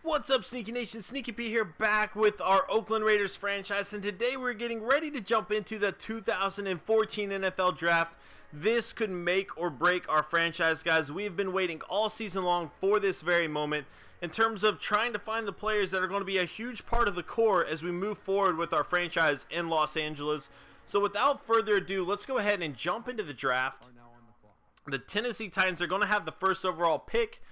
What's up, Sneaky Nation? Sneaky P here, back with our Oakland Raiders franchise, and today we're getting ready to jump into the 2014 NFL Draft. This could make or break our franchise, guys. We have been waiting all season long for this very moment in terms of trying to find the players that are going to be a huge part of the core as we move forward with our franchise in Los Angeles. So without further ado, let's go ahead and jump into the draft. The Tennessee Titans are going to have the first overall pick.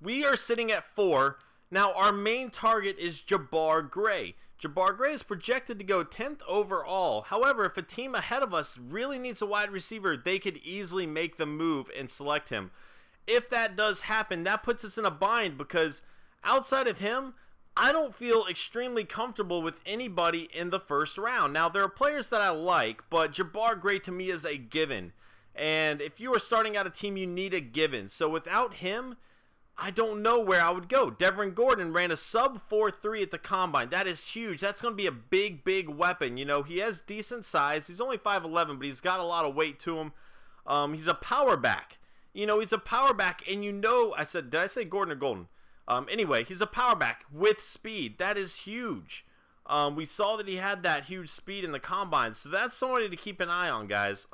We are sitting at 4. Now, our main target is Jabbar Gray. Jabbar Gray is projected to go 10th overall. However, if a team ahead of us really needs a wide receiver, they could easily make the move and select him. If that does happen, that puts us in a bind because outside of him, I don't feel extremely comfortable with anybody in the first round. Now, there are players that I like, but Jabbar Gray to me is a given. And if you are starting out a team, you need a given. So without him, I don't know where I would go. Devon Gordon ran a sub 4.3 at the combine. That is huge. That's going to be a big weapon. You know, he has decent size. He's only 5'11", but he's got a lot of weight to him. He's a power back. You know, he's a power back, and you know, did I say Gordon or Golden? Anyway, he's a power back with speed. That is huge. We saw that he had that huge speed in the combine, so that's somebody to keep an eye on, guys.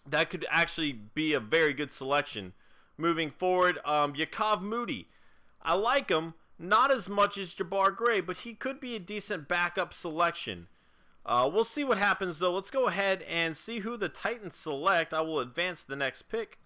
That could actually be a very good selection. Moving forward, Yakov Moody. I like him, not as much as Jabbar Gray, but he could be a decent backup selection. We'll see what happens, though. Let's go ahead and see who the Titans select. I will advance the next pick.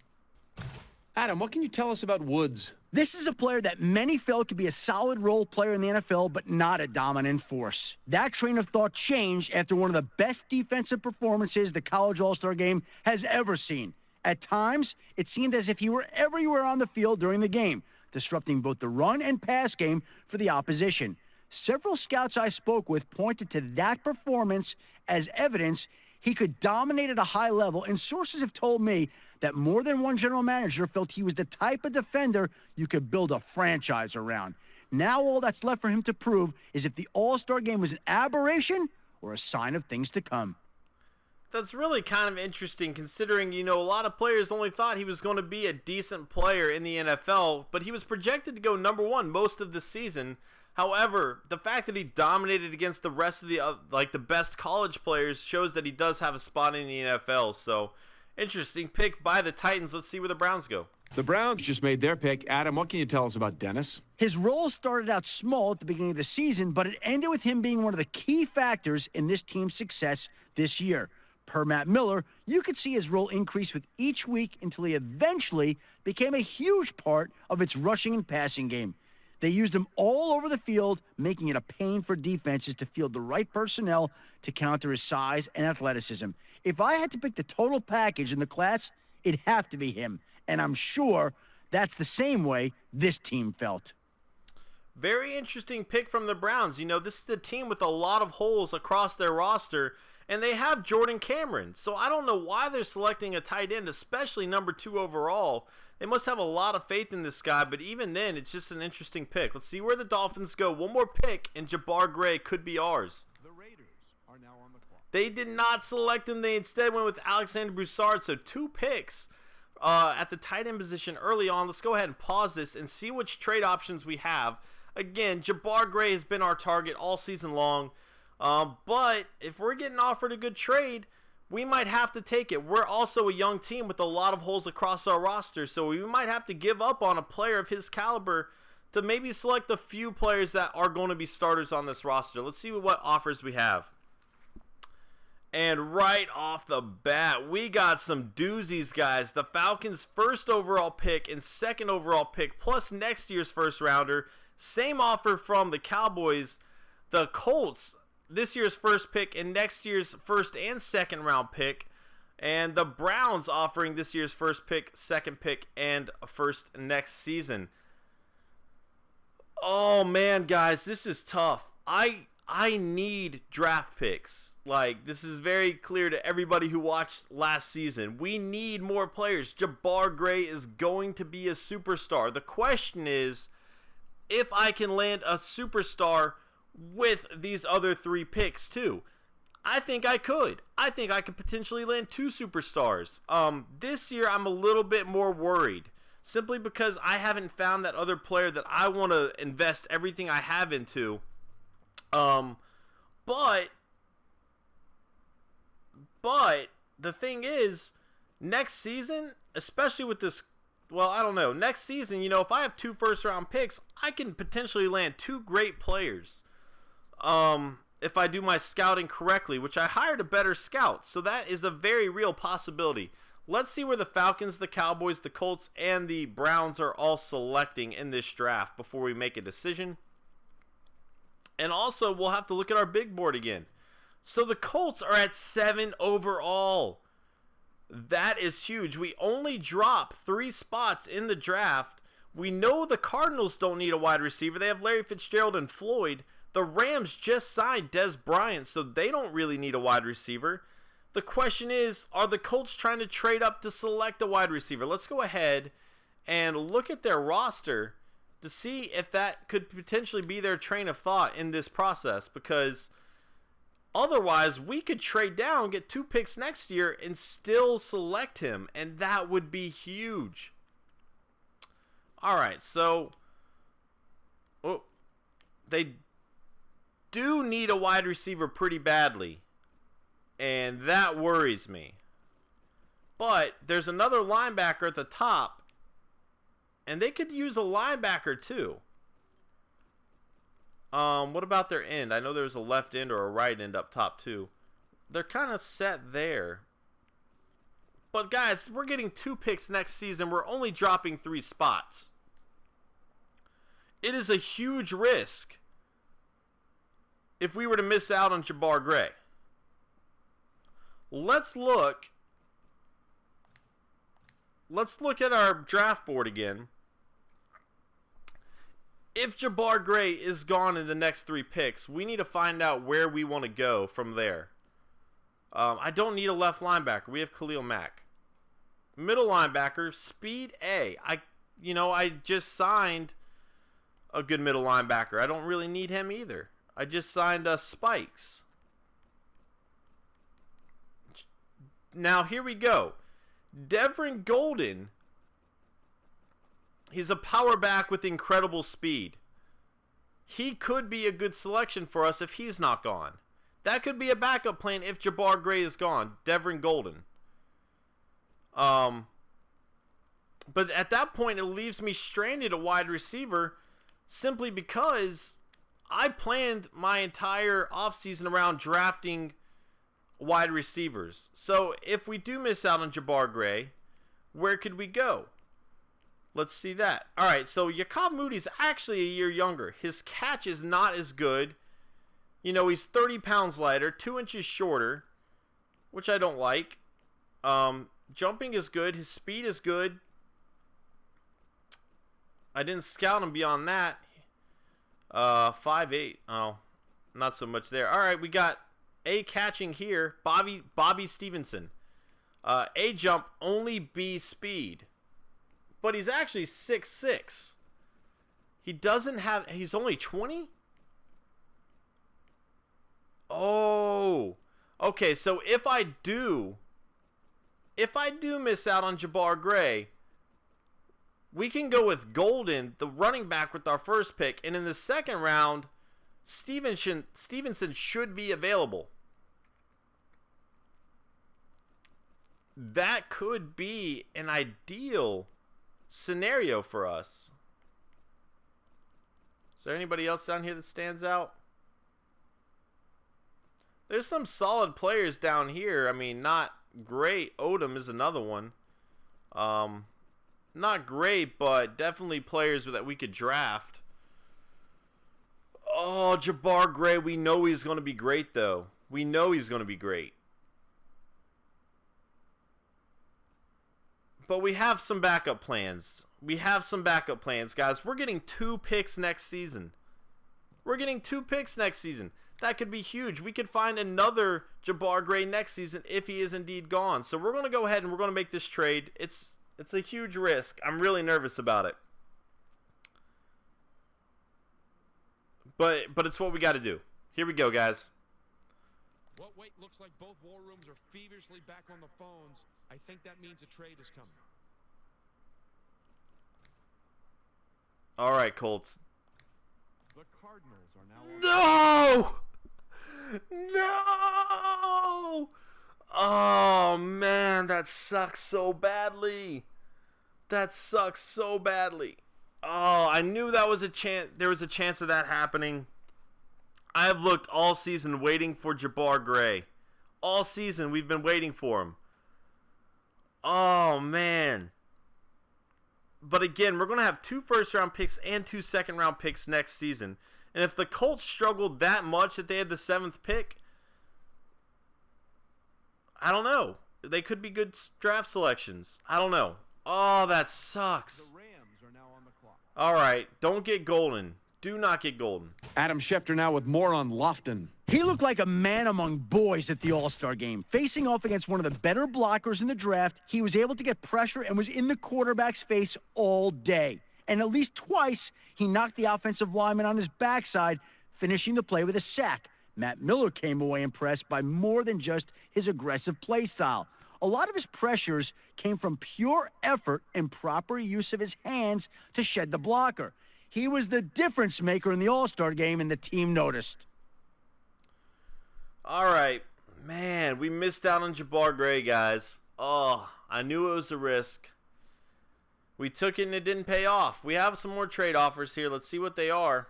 Adam, what can you tell us about Woods? This is a player that many felt could be a solid role player in the NFL, but not a dominant force. That train of thought changed after one of the best defensive performances the College All-Star Game has ever seen. At times, it seemed as if he were everywhere on the field during the game, disrupting both the run and pass game for the opposition. Several scouts I spoke with pointed to that performance as evidence he could dominate at a high level, and sources have told me that more than one general manager felt he was the type of defender you could build a franchise around. Now all that's left for him to prove is if the All-Star Game was an aberration or a sign of things to come. That's really kind of interesting considering, you know, a lot of players only thought he was going to be a decent player in the NFL, but he was projected to go number 1 most of the season. However, the fact that he dominated against the rest of the best college players shows that he does have a spot in the NFL. So, interesting pick by the Titans. Let's see where the Browns go. The Browns just made their pick. Adam, what can you tell us about Dennis? His role started out small at the beginning of the season, but it ended with him being one of the key factors in this team's success this year. Per Matt Miller, you could see his role increase with each week until he eventually became a huge part of its rushing and passing game. They used him all over the field, making it a pain for defenses to field the right personnel to counter his size and athleticism. If I had to pick the total package in the class, it'd have to be him. And I'm sure that's the same way this team felt. Very interesting pick from the Browns. You know, this is a team with a lot of holes across their roster, and they have Jordan Cameron. So I don't know why they're selecting a tight end, especially number 2 overall. They must have a lot of faith in this guy, but even then, it's just an interesting pick. Let's see where the Dolphins go. One more pick, and Jabbar Gray could be ours. The Raiders are now on the clock. They did not select him. They instead went with Alexander Broussard, so 2 picks at the tight end position early on. Let's go ahead and pause this and see which trade options we have. Again, Jabbar Gray has been our target all season long. But if we're getting offered a good trade, we might have to take it. We're also a young team with a lot of holes across our roster, so we might have to give up on a player of his caliber to maybe select a few players that are going to be starters on this roster. Let's see what offers we have. And right off the bat, we got some doozies, guys. The Falcons' first overall pick and second overall pick, plus next year's first rounder. Same offer from the Cowboys. The Colts, this year's first pick and next year's first and second round pick. And the Browns offering this year's first pick, second pick, and a first next season. Oh man, guys, this is tough. I need draft picks. Like, this is very clear to everybody who watched last season. We need more players. Jabbar Gray is going to be a superstar. The question is if I can land a superstar with these other 3 picks too. I think I could. I think I could potentially land 2 superstars. This year I'm a little bit more worried. simply because I haven't found that other player that I want to invest everything I have into. But the thing is, next season, especially with this, well, I don't know. Next season, if I have 2 first-round picks, I can potentially land 2 great players. If I do my scouting correctly, which I hired a better scout. So that is a very real possibility. Let's see where the Falcons, the Cowboys, the Colts, and the Browns are all selecting in this draft before we make a decision. And also, we'll have to look at our big board again. So the Colts are at 7 overall. That is huge. We only drop 3 spots in the draft. We know the Cardinals don't need a wide receiver. They have Larry Fitzgerald and Floyd. The Rams just signed Des Bryant, so they don't really need a wide receiver. The question is, are the Colts trying to trade up to select a wide receiver? Let's go ahead and look at their roster to see if that could potentially be their train of thought in this process, because otherwise we could trade down, get 2 picks next year, and still select him, and that would be huge. All right, so they do need a wide receiver pretty badly, and that worries me. But there's another linebacker at the top, and they could use a linebacker too. What about their end? I know there's a left end or a right end up top too. They're kind of set there. But guys, we're getting 2 picks next season. We're only dropping 3 spots. It is a huge risk if we were to miss out on Jabbar Gray. Let's look at our draft board again. If Jabbar Gray is gone in the next 3 picks, we need to find out where we want to go from there. I don't need a left linebacker. We have Khalil Mack. Middle linebacker, speed A. I just signed a good middle linebacker. I don't really need him either. I just signed Spikes. Now, here we go. Devon Golden. He's a power back with incredible speed. He could be a good selection for us if he's not gone. That could be a backup plan if Jabbar Gray is gone. Devon Golden. But at that point, it leaves me stranded at wide receiver simply because I planned my entire offseason around drafting wide receivers. So if we do miss out on Jabbar Gray, where could we go? Let's see that. All right, so Yaakov Moody's actually a year younger. His catch is not as good. He's 30 pounds lighter, 2 inches shorter, which I don't like. Jumping is good. His speed is good. I didn't scout him beyond that. 5'8". Oh, not so much there. All right, we got A catching here. Bobby Stevenson. A jump, only B speed. But he's actually 6'6". He's only 20? Oh. Okay, so if I do miss out on Jabbar Gray, we can go with Golden, the running back, with our first pick. And in the second round, Stevenson should be available. That could be an ideal scenario for us. Is there anybody else down here that stands out? There's some solid players down here. I mean, not great. Odom is another one. Not great, but definitely players that we could draft. Oh, Jabbar Gray. We know he's going to be great, though. We know he's going to be great. But we have some backup plans. Guys. We're getting 2 picks next season. That could be huge. We could find another Jabbar Gray next season if he is indeed gone. So we're going to go ahead and we're going to make this trade. It's a huge risk. I'm really nervous about it. But it's what we got to do. Here we go, guys. Well, wait, looks like both war rooms are feverishly back on the phones. I think that means a trade is coming. All right, Colts. The Cardinals are now No! Oh, man, that sucks so badly. That sucks so badly. Oh, I knew that was a chance. There was a chance of that happening. I have looked all season waiting for Jabbar Gray. All season we've been waiting for him. Oh, man. But again, we're going to have 2 first-round picks and 2 second-round picks next season. And if the Colts struggled that much that they had the 7th pick, I don't know. They could be good draft selections. I don't know. Oh, that sucks. The Rams are now on the clock. All right, don't get Golden. Do not get Golden. Adam Schefter now with more on Lofton. He looked like a man among boys at the All-Star game. Facing off against one of the better blockers in the draft, he was able to get pressure and was in the quarterback's face all day. And at least twice, he knocked the offensive lineman on his backside, finishing the play with a sack. Matt Miller came away impressed by more than just his aggressive play style. A lot of his pressures came from pure effort and proper use of his hands to shed the blocker. He was the difference maker in the All-Star game, and the team noticed. All right. Man, we missed out on Jabbar Gray, guys. Oh, I knew it was a risk. We took it and it didn't pay off. We have some more trade offers here. Let's see what they are.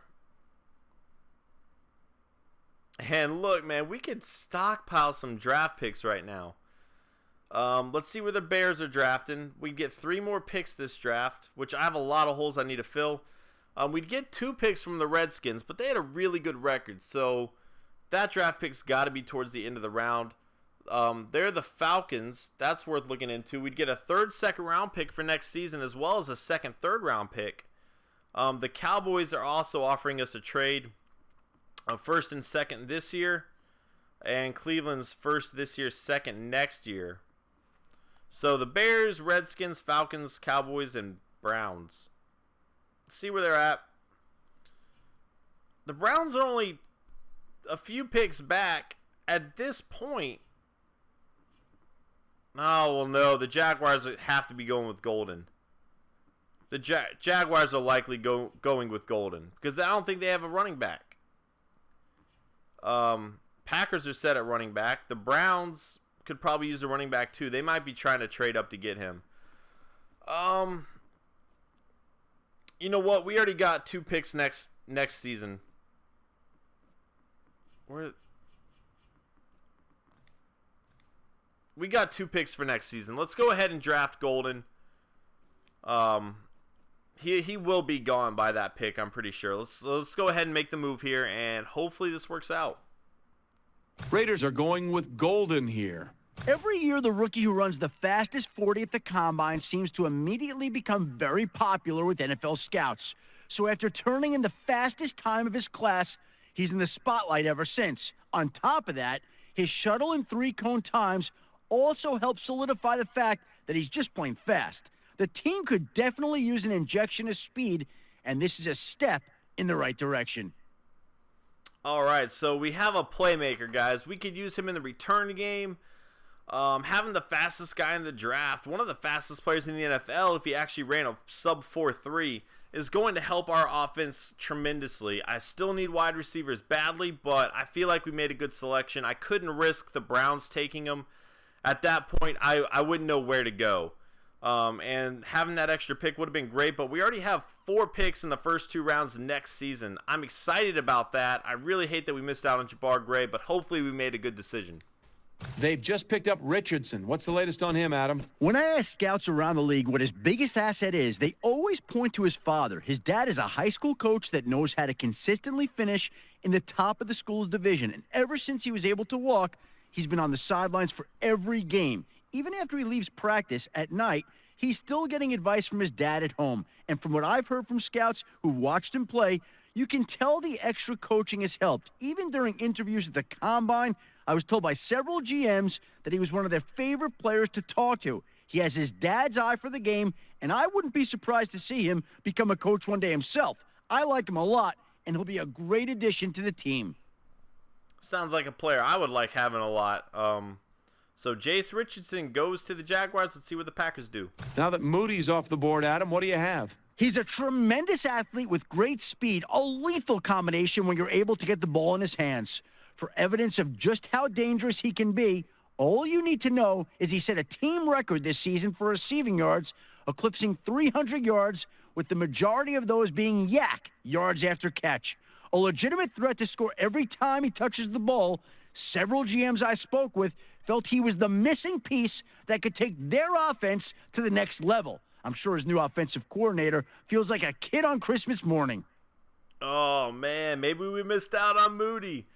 And look, man, we could stockpile some draft picks right now. Let's see where the Bears are drafting. We get 3 more picks this draft, which I have a lot of holes I need to fill. We'd get 2 picks from the Redskins, but they had a really good record, so that draft pick's got to be towards the end of the round. They're the Falcons. That's worth looking into. We'd get a 3rd, 2nd round pick for next season, as well as a 2nd, 3rd round pick. The Cowboys are also offering us a trade, 1st and 2nd this year, and Cleveland's 1st this year, 2nd next year. So the Bears, Redskins, Falcons, Cowboys, and Browns. Let's see where they're at. The Browns are only a few picks back at this point. Oh, well, no. The Jaguars have to be going with Golden. The Jaguars are likely going with Golden because I don't think they have a running back. Packers are set at running back. The Browns could probably use a running back too. They might be trying to trade up to get him. You know what? We already got 2 picks next season. We got 2 picks for next season. Let's go ahead and draft Golden. He will be gone by that pick, I'm pretty sure. Let's go ahead and make the move here, and hopefully this works out. Raiders are going with Golden here. Every year, the rookie who runs the fastest 40 at the Combine seems to immediately become very popular with NFL scouts. So after turning in the fastest time of his class, he's in the spotlight ever since. On top of that, his shuttle and 3-cone times also help solidify the fact that he's just plain fast. The team could definitely use an injection of speed, and this is a step in the right direction. All right, so we have a playmaker, guys. We could use him in the return game. Having the fastest guy in the draft, one of the fastest players in the NFL, if he actually ran a sub 4.3, is going to help our offense tremendously. I still need wide receivers badly, but I feel like we made a good selection. I couldn't risk the Browns taking him. At that point, I wouldn't know where to go. And having that extra pick would have been great, but we already have 4 picks in the first 2 rounds next season. I'm excited about that. I really hate that we missed out on Jabbar Gray, but hopefully we made a good decision. They've just picked up Richardson. What's the latest on him, Adam? When I ask scouts around the league what his biggest asset is, they always point to his father. His dad is a high school coach that knows how to consistently finish in the top of the school's division. And ever since he was able to walk, he's been on the sidelines for every game. Even after he leaves practice at night, he's still getting advice from his dad at home. And from what I've heard from scouts who've watched him play, you can tell the extra coaching has helped. Even during interviews at the Combine, I was told by several GMs that he was one of their favorite players to talk to. He has his dad's eye for the game, and I wouldn't be surprised to see him become a coach one day himself. I like him a lot, and he'll be a great addition to the team. Sounds like a player I would like having a lot. So Jace Richardson goes to the Jaguars. Let's see what the Packers do. Now that Moody's off the board, Adam, what do you have? He's a tremendous athlete with great speed, a lethal combination when you're able to get the ball in his hands. For evidence of just how dangerous he can be, all you need to know is he set a team record this season for receiving yards, eclipsing 300 yards, with the majority of those being yak yards after catch. A legitimate threat to score every time he touches the ball. Several GMs I spoke with felt he was the missing piece that could take their offense to the next level. I'm sure his new offensive coordinator feels like a kid on Christmas morning. Oh, man, maybe we missed out on Moody.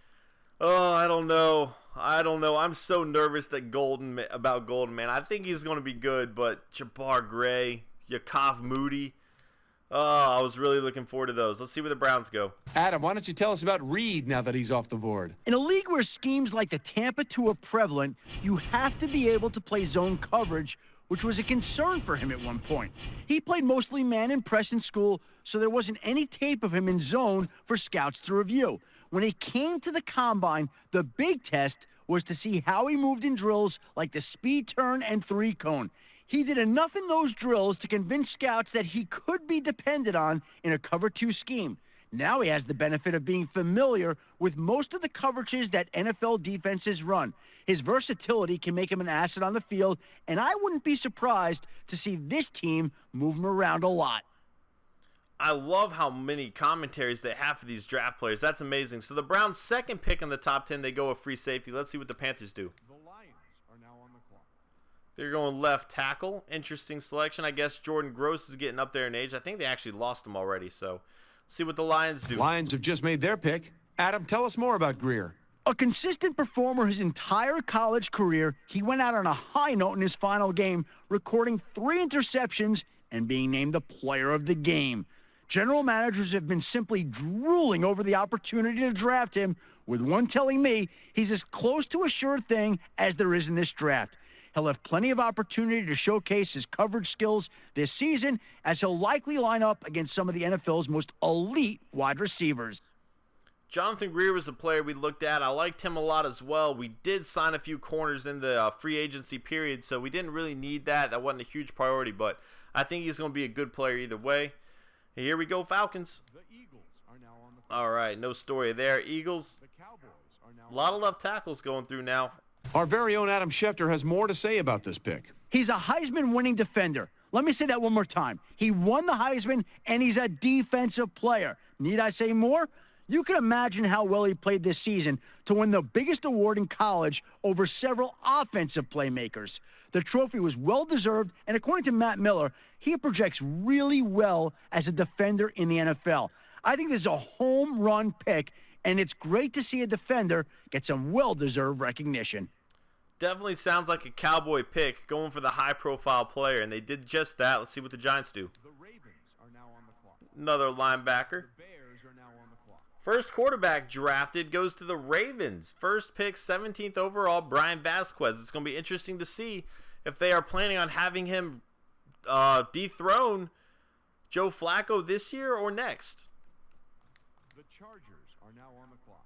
Oh, I don't know. I'm so nervous about Golden, man. I think he's going to be good, but Jabbar Gray, Yakov Moody. Oh, I was really looking forward to those. Let's see where the Browns go. Adam, why don't you tell us about Reed now that he's off the board? In a league where schemes like the Tampa 2 are prevalent, you have to be able to play zone coverage, which was a concern for him at one point. He played mostly man and press in school, so there wasn't any tape of him in zone for scouts to review. When he came to the combine, the big test was to see how he moved in drills like the speed turn and 3-cone. He did enough in those drills to convince scouts that he could be depended on in a cover 2 scheme. Now he has the benefit of being familiar with most of the coverages that NFL defenses run. His versatility can make him an asset on the field, and I wouldn't be surprised to see this team move him around a lot. I love how many commentaries they have for these draft players. That's amazing. So the Browns' second pick in the top 10, they go with free safety. Let's see what the Panthers do. The Lions are now on the clock. They're going left tackle. Interesting selection. I guess Jordan Gross is getting up there in age. I think they actually lost him already, so see what the Lions do. Lions have just made their pick. Adam, tell us more about Greer. A consistent performer his entire college career, he went out on a high note in his final game, recording 3 interceptions and being named the player of the game. General managers have been simply drooling over the opportunity to draft him, with one telling me he's as close to a sure thing as there is in this draft. He'll have plenty of opportunity to showcase his coverage skills this season, as he'll likely line up against some of the NFL's most elite wide receivers. Jonathan Greer was a player we looked at. I liked him a lot as well. We did sign a few corners in the free agency period, so we didn't really need that. That wasn't a huge priority, but I think he's going to be a good player either way. Here we go, Falcons. The Eagles are now on the clock. All right, no story there. Eagles, The Cowboys are now a lot of left tackles going through now. Our very own Adam Schefter has more to say about this pick. He's a Heisman-winning defender. Let me say that one more time. He won the Heisman, and he's a defensive player. Need I say more? You can imagine how well he played this season to win the biggest award in college over several offensive playmakers. The trophy was well-deserved, and according to Matt Miller, he projects really well as a defender in the NFL. I think this is a home run pick, and it's great to see a defender get some well-deserved recognition. Definitely sounds like a Cowboy pick, going for the high-profile player, and they did just that. Let's see what the Giants do. The Ravens are now on the clock. Another linebacker. The Bears are now on the clock. First quarterback drafted goes to the Ravens. First pick, 17th overall, Brian Vasquez. It's going to be interesting to see if they are planning on having him dethrone Joe Flacco this year or next. The Chargers are now on the clock.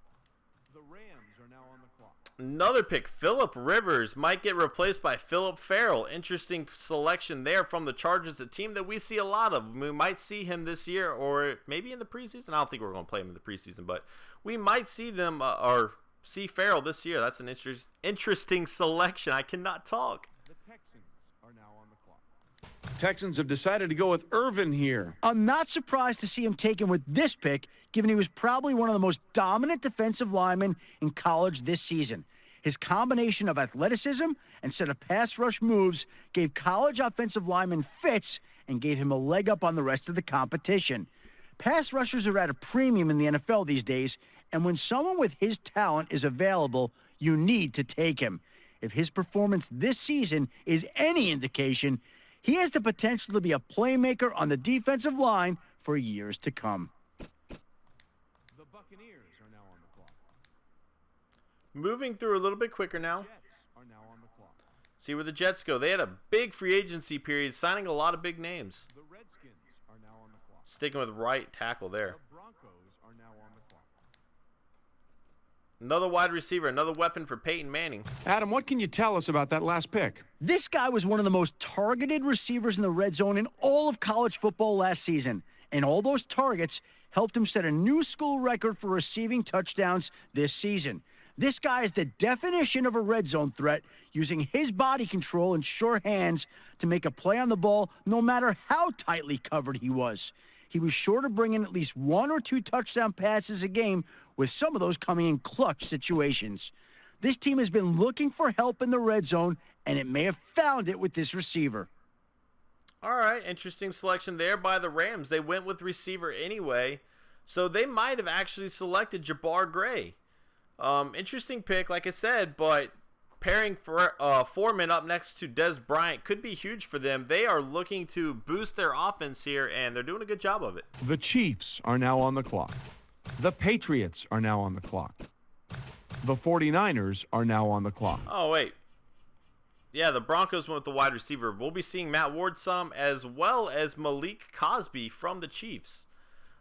The Rams are now on the clock. Another pick, Phillip Rivers might get replaced by Phillip Farrell. Interesting selection there from the Chargers, a team that we see a lot of. We might see him this year or maybe in the preseason. I don't think we're going to play him in the preseason, but we might see them or see Farrell this year. That's an interesting selection. I cannot talk. The Texans are now on the clock. Texans have decided to go with Irvin here. I'm not surprised to see him taken with this pick, given he was probably one of the most dominant defensive linemen in college this season. His combination of athleticism and set of pass rush moves gave college offensive linemen fits and gave him a leg up on the rest of the competition. Pass rushers are at a premium in the NFL these days, and when someone with his talent is available, you need to take him. If his performance this season is any indication, he has the potential to be a playmaker on the defensive line for years to come. The Buccaneers are now on the clock. Moving through a little bit quicker now. Jets are now on the clock. See where the Jets go. They had a big free agency period, signing a lot of big names. The Redskins are now on the clock. Sticking with right tackle there. The Broncos are now on the clock. Another wide receiver, another weapon for Peyton Manning. Adam, what can you tell us about that last pick? This guy was one of the most targeted receivers in the red zone in all of college football last season. And all those targets helped him set a new school record for receiving touchdowns this season. This guy is the definition of a red zone threat, using his body control and sure hands to make a play on the ball no matter how tightly covered he was. He was sure to bring in at least 1 or 2 touchdown passes a game, with some of those coming in clutch situations. This team has been looking for help in the red zone, and it may have found it with this receiver. All right, interesting selection there by the Rams. They went with receiver anyway, so they might have actually selected Jabbar Gray. Interesting pick, like I said, but pairing for Foreman up next to Des Bryant could be huge for them. They are looking to boost their offense here, and they're doing a good job of it. The Chiefs are now on the clock. The Patriots are now on the clock. The 49ers are now on the clock. Oh, wait. Yeah, the Broncos went with the wide receiver. We'll be seeing Matt Ward some, as well as Malik Cosby from the Chiefs.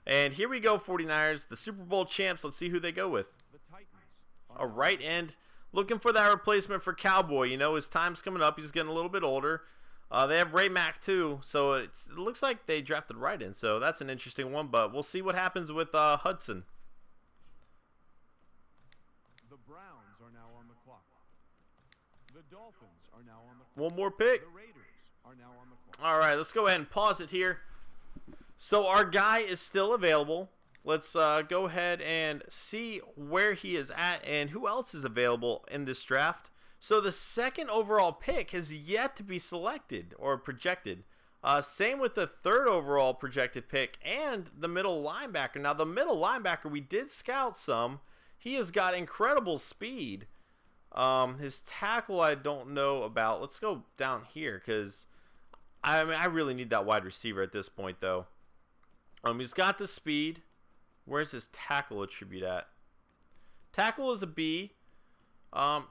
And here we go, 49ers, the Super Bowl champs. Let's see who they go with. A right end, looking for that replacement for Cowboy. You know, his time's coming up. He's getting a little bit older. They have Ray Mack too, so it looks like they drafted right in. So that's an interesting one, but we'll see what happens with Hudson. The Browns are now on the clock. The Dolphins are now on the clock. One more pick. The Raiders are now on the clock. All right, let's go ahead and pause it here. So our guy is still available. Let's go ahead and see where he is at and who else is available in this draft. So the second overall pick has yet to be selected or projected. Same with the third overall projected pick and the middle linebacker. Now the middle linebacker, we did scout some. He has got incredible speed. His tackle I don't know about. Let's go down here because I really need that wide receiver at this point though. He's got the speed. Where's his tackle attribute at? Tackle is a B.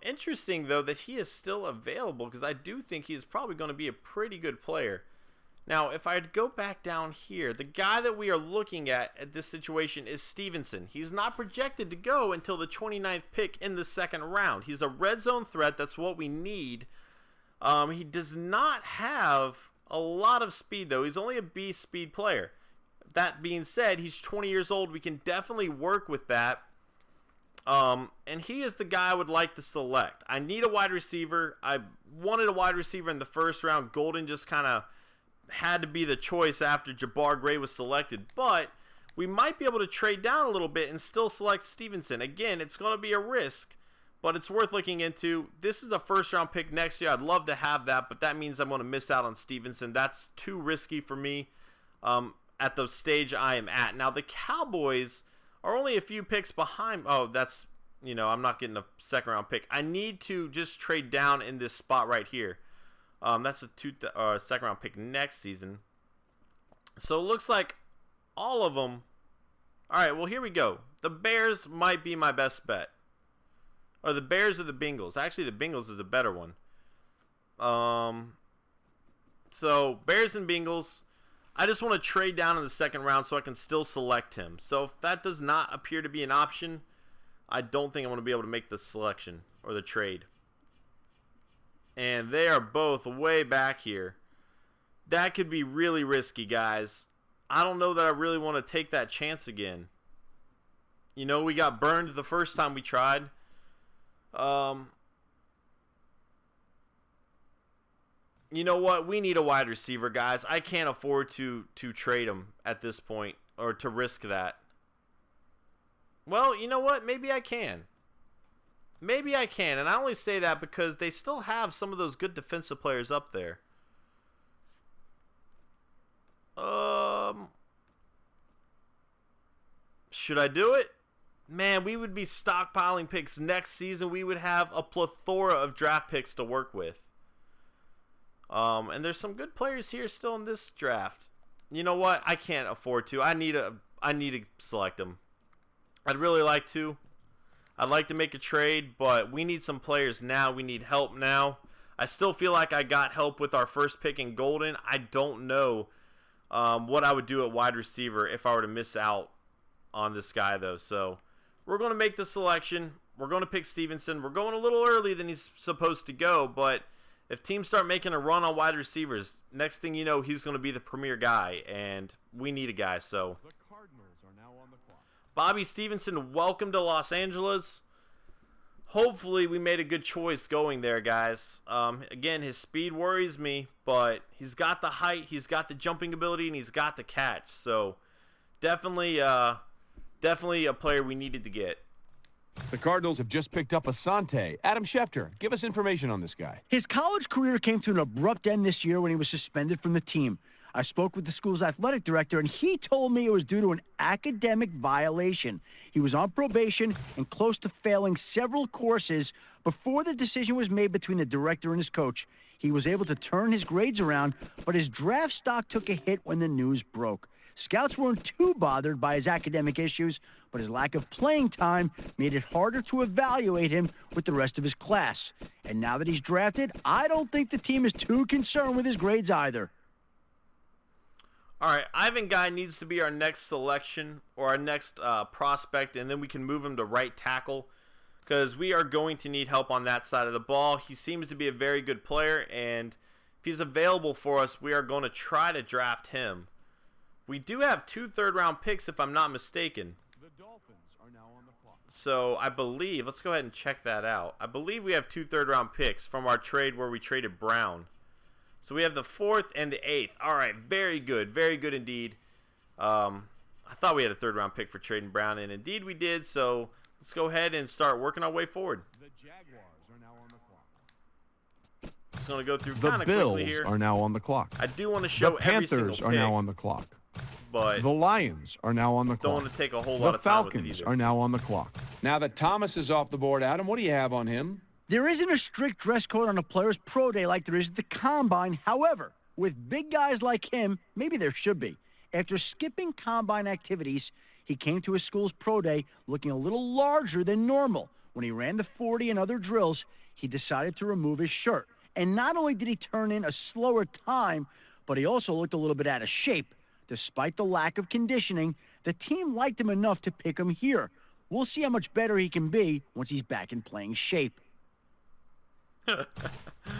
Interesting, though, that he is still available because I do think he is probably going to be a pretty good player. Now, if I go back down here, the guy that we are looking at this situation is Stevenson. He's not projected to go until the 29th pick in the second round. He's a red zone threat. That's what we need. He does not have a lot of speed, though. He's only a B speed player. That being said, he's 20 years old. We can definitely work with that. And he is the guy I would like to select. I need a wide receiver. I wanted a wide receiver in the first round. Golden just kind of had to be the choice after Jabbar Gray was selected. But we might be able to trade down a little bit and still select Stevenson. Again, it's going to be a risk, but it's worth looking into. This is a first-round pick next year. I'd love to have that, but that means I'm going to miss out on Stevenson. That's too risky for me at the stage I am at. Now, the Cowboys are only a few picks behind. Oh, that's, I'm not getting a second-round pick. I need to just trade down in this spot right here. That's a second-round pick next season. So it looks like all of them. All right, well, here we go. The Bears might be my best bet. Or the Bears or the Bengals. Actually, the Bengals is a better one. So Bears and Bengals. I just want to trade down in the second round so I can still select him. So if that does not appear to be an option, I don't think I'm going to be able to make the selection or the trade. And they are both way back here. That could be really risky, guys. I don't know that I really want to take that chance again. We got burned the first time we tried. You know what? We need a wide receiver, guys. I can't afford to trade him at this point or to risk that. Well, you know what? Maybe I can. Maybe I can. And I only say that because they still have some of those good defensive players up there. Should I do it? Man, we would be stockpiling picks next season. We would have a plethora of draft picks to work with. And there's some good players here still in this draft. You know what? I can't afford to. I need to select them. I'd really like to. I'd like to make a trade, but we need some players now. We need help now. I still feel like I got help with our first pick in Golden. I don't know what I would do at wide receiver if I were to miss out on this guy, though. So we're going to make the selection. we're going to pick Stevenson. We're going a little early than he's supposed to go, but if teams start making a run on wide receivers, next thing you know, he's going to be the premier guy, and we need a guy. So, The Cardinals are now on the clock. Bobby Stevenson, welcome to Los Angeles. Hopefully, we made a good choice going there, guys. Again, his speed worries me, but he's got the height, he's got the jumping ability, and he's got the catch. So, definitely a player we needed to get. The Cardinals have just picked up Asante. Adam Schefter, give us information on this guy. His college career came to an abrupt end this year when he was suspended from the team. I spoke with the school's athletic director, and he told me it was due to an academic violation. He was on probation and close to failing several courses before the decision was made between the director and his coach. He was able to turn his grades around, but his draft stock took a hit when the news broke. Scouts weren't too bothered by his academic issues, but his lack of playing time made it harder to evaluate him with the rest of his class. And now that he's drafted, I don't think the team is too concerned with his grades either. All right, Ivan Guy needs to be our next selection or our next prospect, and then we can move him to right tackle because we are going to need help on that side of the ball. He seems to be a very good player, and if he's available for us, we are going to try to draft him. We do have 2 third-round picks, if I'm not mistaken. The Dolphins are now on the clock. So I believe, let's go ahead and check that out. I believe we have 2 third-round picks from our trade where we traded Brown. So we have the 4th and the 8th. All right, very good indeed. I thought we had a 3rd-round pick for trading Brown, and indeed we did. So let's go ahead and start working our way forward. The Jaguars are now on the clock. Just going to go through The kind of Bills quickly here. are now on the clock. I do want to show The every single Panthers pick, are now on the clock. but The Lions are now on the don't clock. want to take a whole The lot of time with it Falcons either. are now on the clock. Now that Thomas is off the board, Adam, what do you have on him? There isn't a strict dress code on a player's pro day like there is at the combine. However, with big guys like him, maybe there should be. After skipping combine activities, he came to his school's pro day looking a little larger than normal. When he ran the 40 and other drills, he decided to remove his shirt. And not only did he turn in a slower time, but he also looked a little bit out of shape. Despite the lack of conditioning, the team liked him enough to pick him here. We'll see how much better he can be once he's back in playing shape.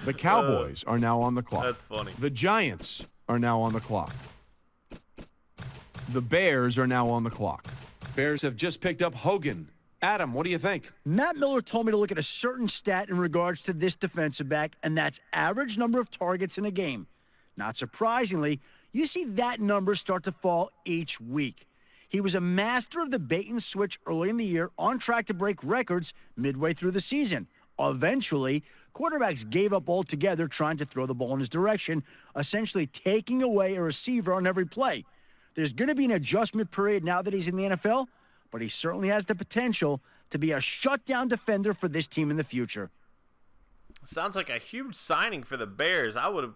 The Cowboys are now on the clock. That's funny. The Giants are now on the clock. The Bears are now on the clock. Bears have just picked up Hogan. Adam, what do you think? Matt Miller told me to look at a certain stat in regards to this defensive back, and that's average number of targets in a game. Not surprisingly, you see that number start to fall each week. He was a master of the bait and switch early in the year, on track to break records midway through the season. Eventually, quarterbacks gave up altogether trying to throw the ball in his direction, essentially taking away a receiver on every play. There's going to be an adjustment period now that he's in the NFL, but he certainly has the potential to be a shutdown defender for this team in the future. Sounds like a huge signing for the Bears. I would have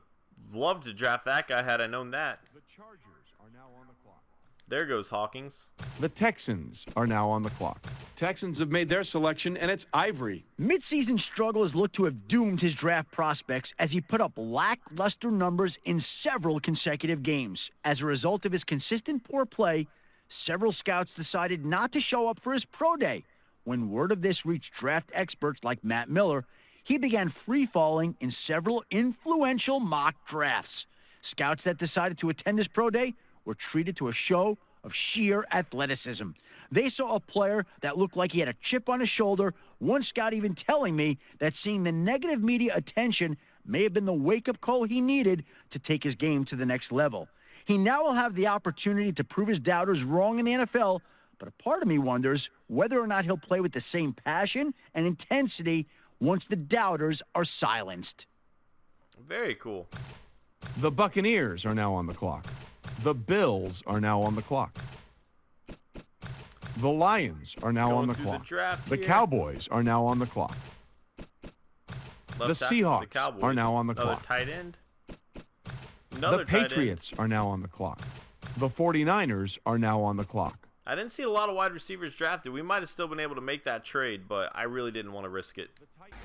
loved to draft that guy had I known that. The Chargers are now on the clock. There goes Hawkins. The Texans are now on the clock. Texans have made their selection, and it's Ivory. Midseason struggles look to have doomed his draft prospects as he put up lackluster numbers in several consecutive games. As a result of his consistent poor play, several scouts decided not to show up for his pro day. When word of this reached draft experts like Matt Miller, he began free-falling in several influential mock drafts. Scouts that decided to attend his pro day were treated to a show of sheer athleticism. They saw a player that looked like he had a chip on his shoulder, one scout even telling me that seeing the negative media attention may have been the wake-up call he needed to take his game to the next level. He now will have the opportunity to prove his doubters wrong in the NFL, but a part of me wonders whether or not he'll play with the same passion and intensity once the doubters are silenced. Very cool. The Buccaneers are now on the clock. The Bills are now on the clock. The Lions are now Going on the through clock. the draft The here. Cowboys are now on the clock. Left The tackle for Seahawks Cowboys. are now on the Another clock. tight end. The Another tight end. Patriots are now on the clock. The 49ers are now on the clock. I didn't see a lot of wide receivers drafted. We might have still been able to make that trade, but I really didn't want to risk it. The Titans